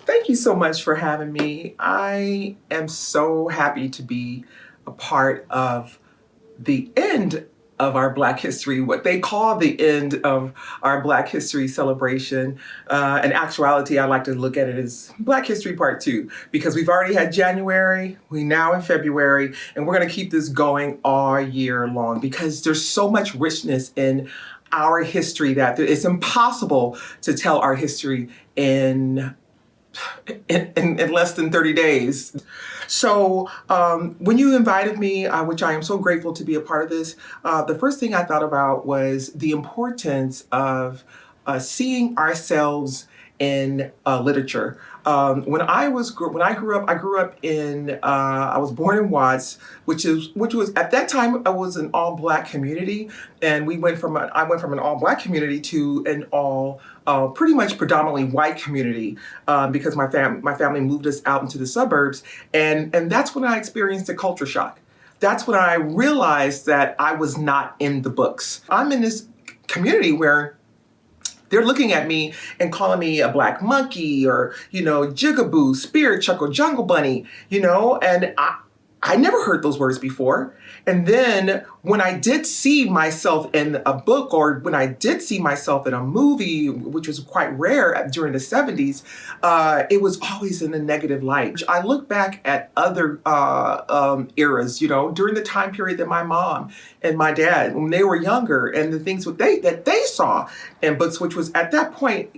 Thank you so much for having me. I am so happy to be a part of the end of our Black History, what they call the end of our Black History celebration. In actuality, I like to look at it as Black History Part 2, because we've already had January, we now in February, and we're gonna keep this going all year long because there's so much richness in our history that it's impossible to tell our history in less than 30 days. So when you invited me, which I am so grateful to be a part of this, the first thing I thought about was the importance of seeing ourselves in literature. When I grew up, I was born in Watts, which was at that time I was an all Black community, and I went from an all Black community to an all pretty much predominantly white community because my family moved us out into the suburbs, and that's when I experienced a culture shock. That's when I realized that I was not in the books. I'm in this community where they're looking at me and calling me a black monkey or, jigaboo, spirit chuckle, jungle bunny, and I never heard those words before. And then when I did see myself in a book or when I did see myself in a movie, which was quite rare during the 70s, it was always in a negative light. I look back at other eras, during the time period that my mom and my dad, when they were younger, and the things that they saw in books, which was at that point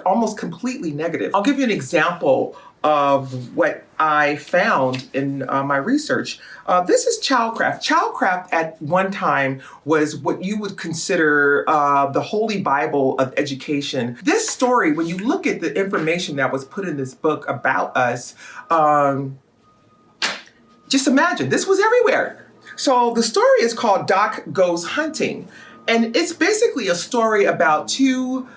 almost completely negative. I'll give you an example of what I found in my research. This is childcraft. Childcraft at one time was what you would consider the holy Bible of education. This story, when you look at the information that was put in this book about us, just imagine, this was everywhere. So the story is called Doc Goes Hunting. And it's basically a story about two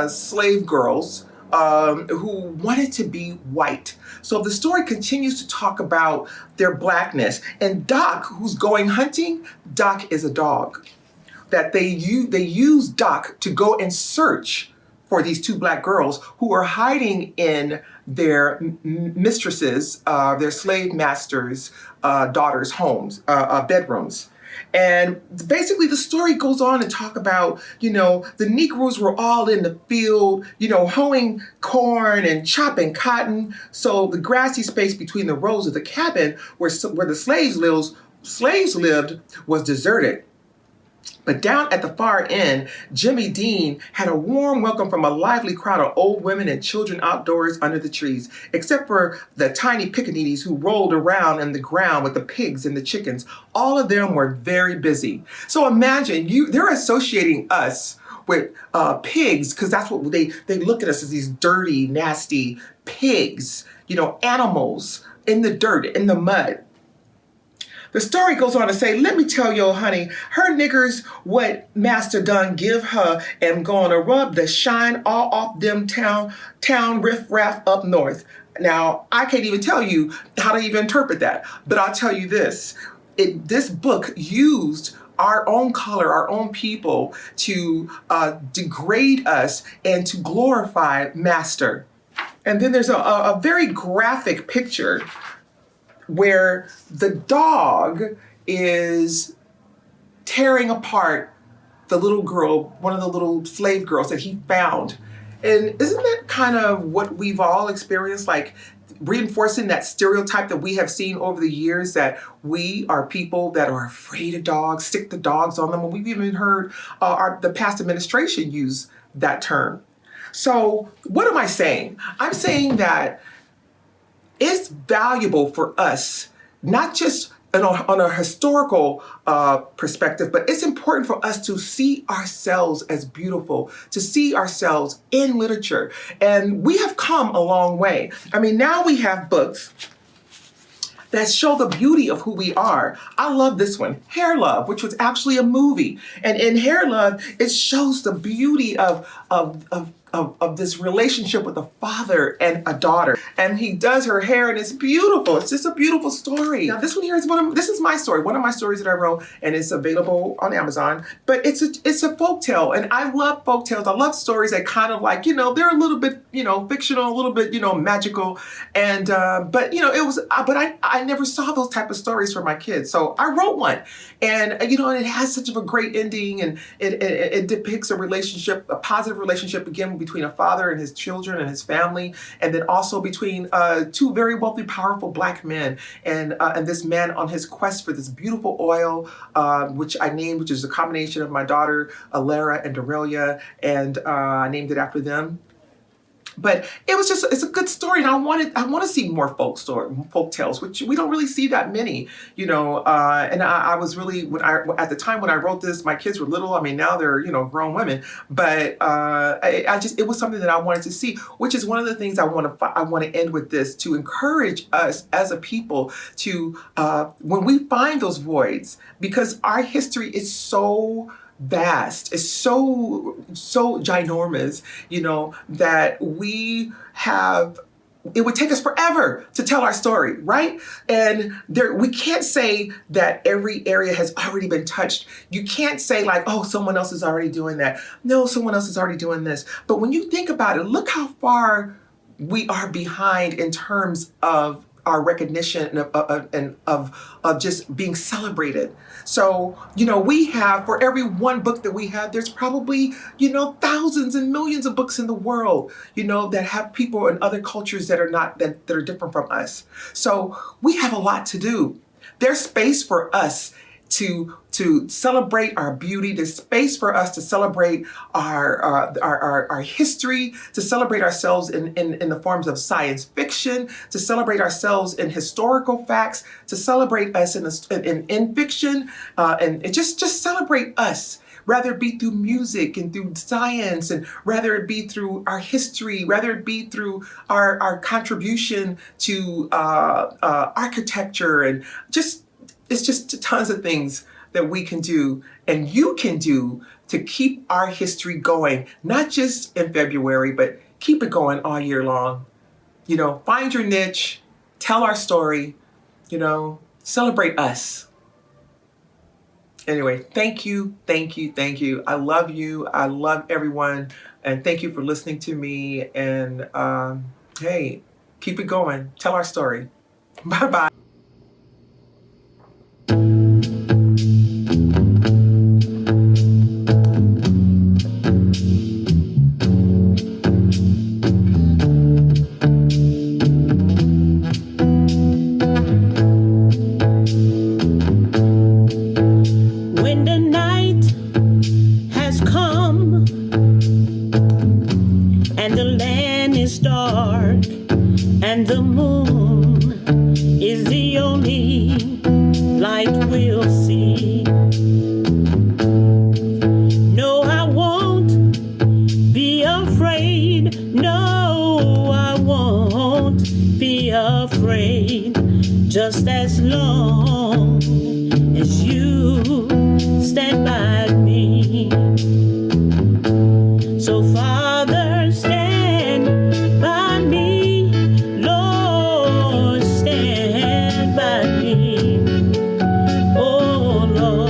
slave girls who wanted to be white. So the story continues to talk about their blackness. And Doc, who's going hunting, Doc is a dog. That they use Doc to go and search for these two black girls who are hiding in their mistresses, their slave masters' daughters' homes, bedrooms. And basically the story goes on to talk about, the Negroes were all in the field, hoeing corn and chopping cotton. So the grassy space between the rows of the cabin where the slaves lived was deserted. But down at the far end, Jimmy Dean had a warm welcome from a lively crowd of old women and children outdoors under the trees, except for the tiny pickaninnies who rolled around in the ground with the pigs and the chickens. All of them were very busy. So imagine, they're associating us with pigs, because that's what they look at us as, these dirty, nasty pigs, animals in the dirt, in the mud. The story goes on to say, let me tell you, honey, her niggers what master done give her and gonna rub the shine all off them town riff-raff up north. Now, I can't even tell you how to even interpret that, but I'll tell you this. This book used our own color, our own people to degrade us and to glorify master. And then there's a very graphic picture where the dog is tearing apart the little girl, one of the little slave girls that he found. And isn't that kind of what we've all experienced, like reinforcing that stereotype that we have seen over the years, that we are people that are afraid of dogs, stick the dogs on them, and we've even heard the past administration use that term. So what am I saying? I'm saying that it's valuable for us, not just on a historical perspective, but it's important for us to see ourselves as beautiful, to see ourselves in literature. And we have come a long way. I mean, now we have books that show the beauty of who we are. I love this one, Hair Love, which was actually a movie. And in Hair Love, it shows the beauty of of this relationship with a father and a daughter. And he does her hair and it's beautiful. It's just a beautiful story. Now this one here is this is my story, one of my stories that I wrote, and it's available on Amazon. But it's a folk tale, and I love folk tales. I love stories that kind of like, they're a little bit, fictional, a little bit, magical. And but I never saw those type of stories for my kids. So I wrote one. And and it has such of a great ending, and it depicts a relationship, a positive relationship again between a father and his children and his family, and then also between two very wealthy, powerful Black men, and this man on his quest for this beautiful oil, which is a combination of my daughter Alara and Dorelia, and I named it after them. But it's a good story, and I want to see more folk tales, which we don't really see that many, And I was really, at the time when I wrote this, my kids were little. I mean, now they're grown women, but it was something that I wanted to see, which is one of the things I want to end with this, to encourage us as a people to when we find those voids, because our history is so vast, it's so ginormous, that we have, it would take us forever to tell our story, right? And we can't say that every area has already been touched. You can't say like, oh, someone else is already doing that. No, someone else is already doing this. But when you think about it, look how far we are behind in terms of our recognition and of just being celebrated. So, we have, for every one book that we have, there's probably, thousands and millions of books in the world, that have people in other cultures that are different from us. So we have a lot to do. There's space for us to celebrate our beauty. There's space for us to celebrate our history, to celebrate ourselves in the forms of science fiction, to celebrate ourselves in historical facts, to celebrate us in fiction, and just celebrate us. Rather it be through music and through science, and rather it be through our history, rather it be through our contribution to architecture, and it's just tons of things that we can do and you can do to keep our history going, not just in February, but keep it going all year long. Find your niche, tell our story, celebrate us. Anyway, thank you. I love you. I love everyone. And thank you for listening to me. And hey, keep it going. Tell our story. Bye-bye. And the moon is the only light we'll see. No, I won't be afraid. No, I won't be afraid. Just as long as you stand by me. So Father, stand by me. Lord, stand by me. Oh Lord.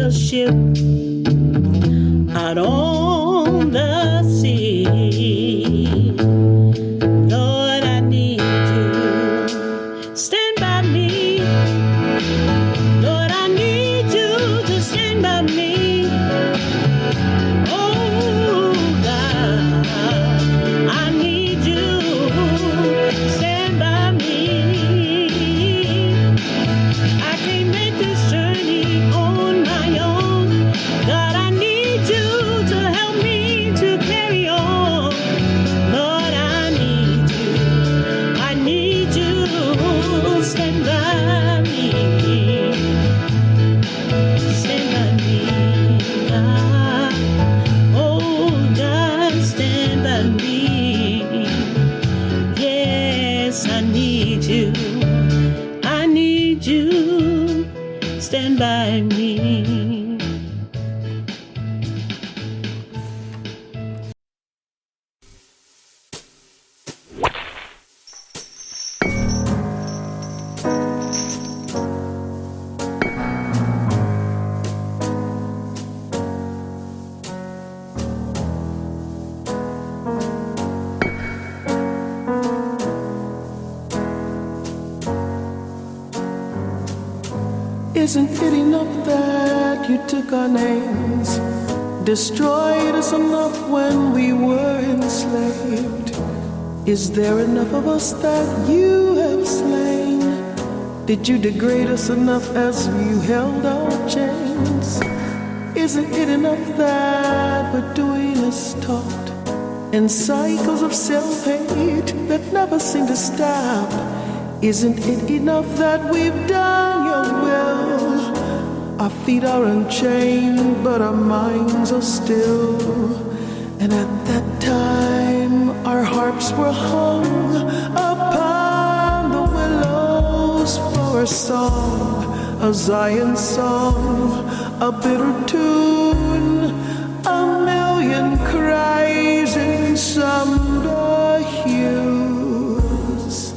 a ship out on the sea. Lord, I need you. Stand by me. Lord, I need you to stand by me. Oh, God, I need you. Stand by me. I can't make this journey on my own. God, I need you to help me to carry on. Lord, I need you. I need you. Stand by me. Stand by me, God. Oh, God, stand by me. Yes, I need you. I need you. Stand by me. Isn't it enough that you took our names, destroyed us enough when we were enslaved? Is there enough of us that you have slain? Did you degrade us enough as you held our chains? Isn't it enough that we're doing as taught, in cycles of self-hate that never seem to stop? Isn't it enough that we've done your will? Our feet are unchained, but our minds are still. And at that time, our harps were hung upon the willows for a song, a Zion song, a bitter tune, a million cries in somber hues.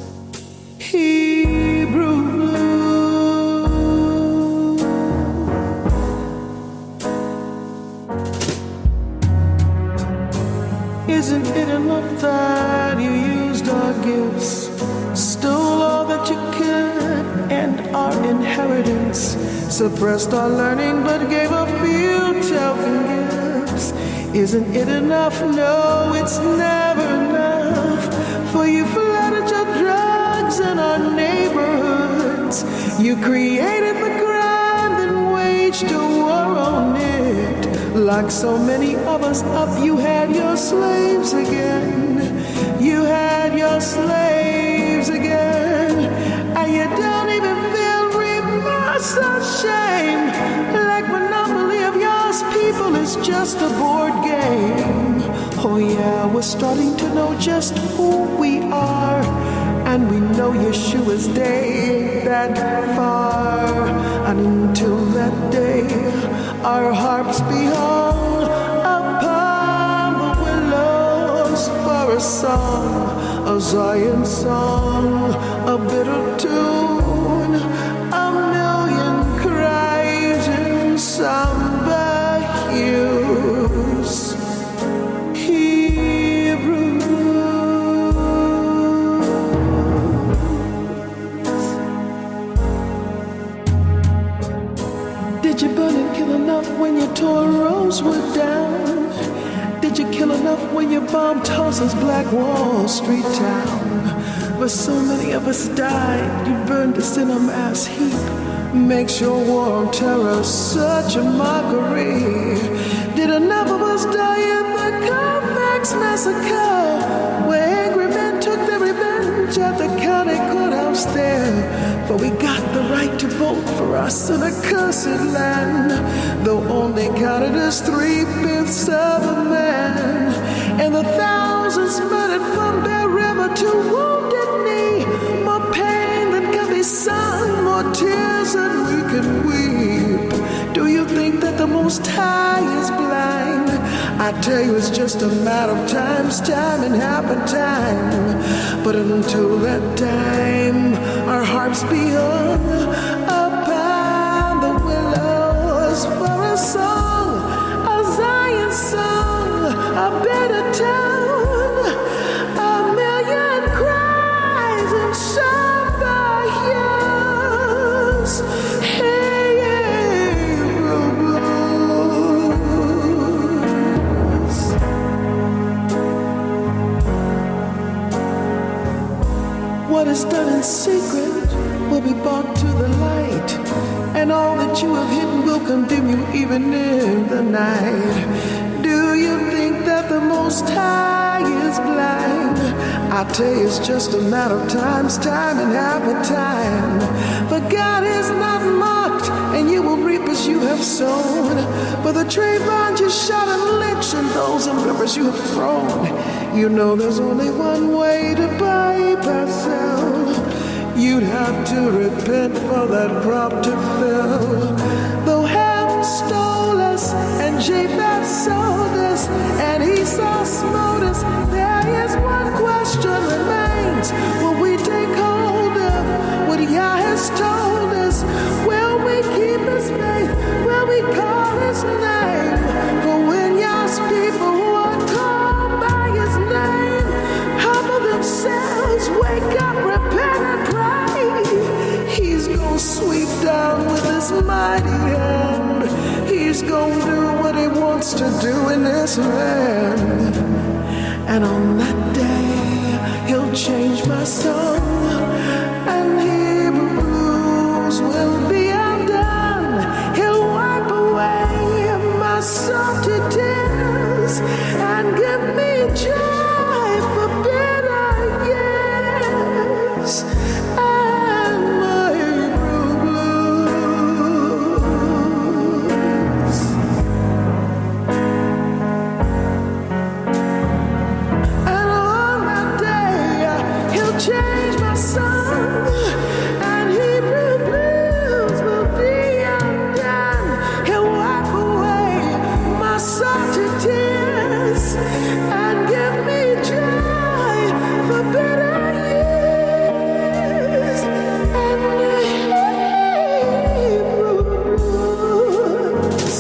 Hebrew blue. Isn't it enough that you used our gifts, stole all that you could and our inheritance, suppressed our learning but gave a few token gifts? Isn't it enough? No, it's never enough. For you flooded your drugs in our neighborhoods. You created the crime, then waged a war on it. Like so many of us up, you had your slaves again. You had your slaves again. And you don't even feel remorse or shame. Like monopoly of yours, people, is just a board game. Oh yeah, we're starting to know just who we are. And we know Yeshua's day ain't that far. And until that day, our harps be hung upon the willows for a song, a Zion song, a bitter tune, a million cries in somber hues. Hebrew. Did you burn and kill enough when you tore Rosewood down? Did you kill enough when you bombed Tulsa's Black Wall Street town? But so many of us died, you burned us in a mass heap. Makes your war on terror such a mockery. Did enough of us die in the Carfax massacre, where angry men took their revenge at the county courthouse there? For we got the right to vote for us in a cursed land, though only counted as 3/5 of a man. And the thousands murdered from Bear River to Wounded Knee. More pain than can be sung, more tears than we can weep. Do you think that the Most High is blind? I tell you, it's just a matter of time's time and half a time. But until that time, our harps be hung upon the willows for is done in secret will be brought to the light, and all that you have hidden will condemn you even in the night. Do you think that the Most High is blind? I tell you, it's just a matter of time's time and half a time. For God is not mocked, and you will reap as you have sown. For the Trayvon you shot and lynched, and those in rivers you have thrown. You know there's only one way to bypass hell. You'd have to repent for that crop to fill. Though Ham stole us, and Japheth sold us, and Esau smote us, there is one question remains. Will we take hold of what Yah has told us? Will we keep his faith? Will we call his name? For when Yah's people who are called by his name humble themselves, wake up, repent and pray, he's gonna sweep down with his mighty hand. He's gonna do what he wants to do in this land. And on that day, he'll change my song, and Hebrew blues will be undone. He'll wipe away my salty tears and give me joy for bitter years. And my Hebrew blues. And on that day, he'll change my song, and Hebrew blues will be undone. He'll wipe away my salty tears and give me joy for bitter years. And the Hebrews.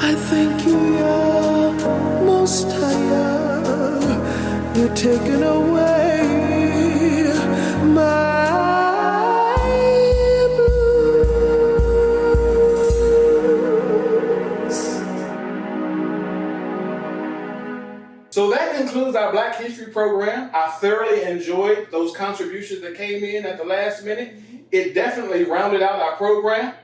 I thank you, Yah, Most High. You're taking away my blues. So that concludes our Black History program. I thoroughly enjoyed those contributions that came in at the last minute. It definitely rounded out our program.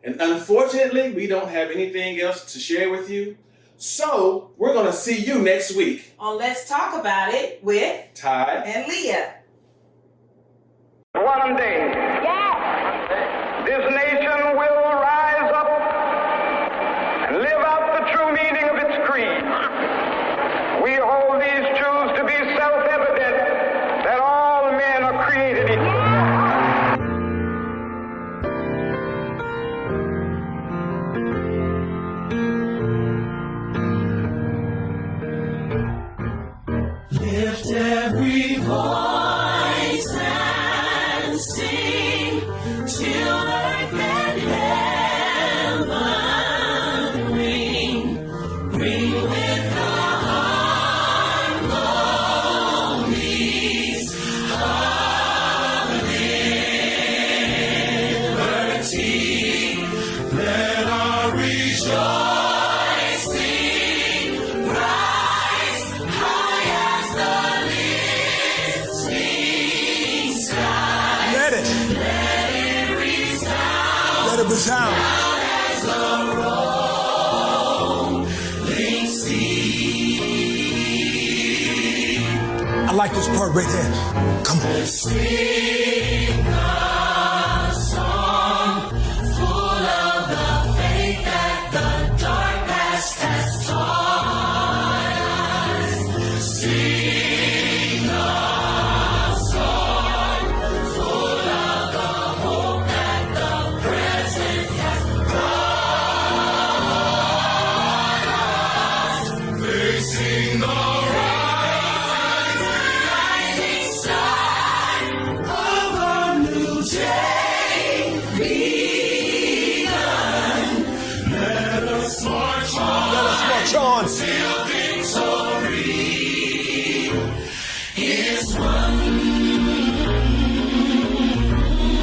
And unfortunately, we don't have anything else to share with you. So we're going to see you next week On Let's Talk About It with Ty and Leah. One day, this nation will rise up and live out the true meaning of its creed. We hold these truths to be self-evident, that all men are created equal. Lift every voice and sing till earth and heaven ring. Ring with the harmonies of liberty. Let our rejoicing rise high as the listening sky. Let it resound. Let it resound. As the rolling sea. I like this part right here. Come on. Sing a song full of the faith that the dark past has taught us. Sing a song full of the hope that the present has brought us. Facing the rising sun of a new day begun. Let us march on. Let us march on. Till victory is won.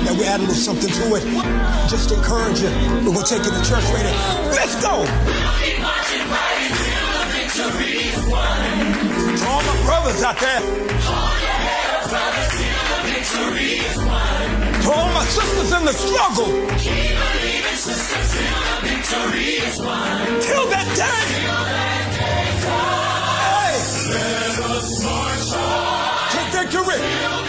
Now we add a little something to it. Just to encourage you. We're going to take you to church right now. Let's go. We'll keep marching right until the victory To all my brothers out there. To all my sisters in the struggle. Keep believing, sisters, till the victory is won. Till that day. Hey. Let us march on to victory.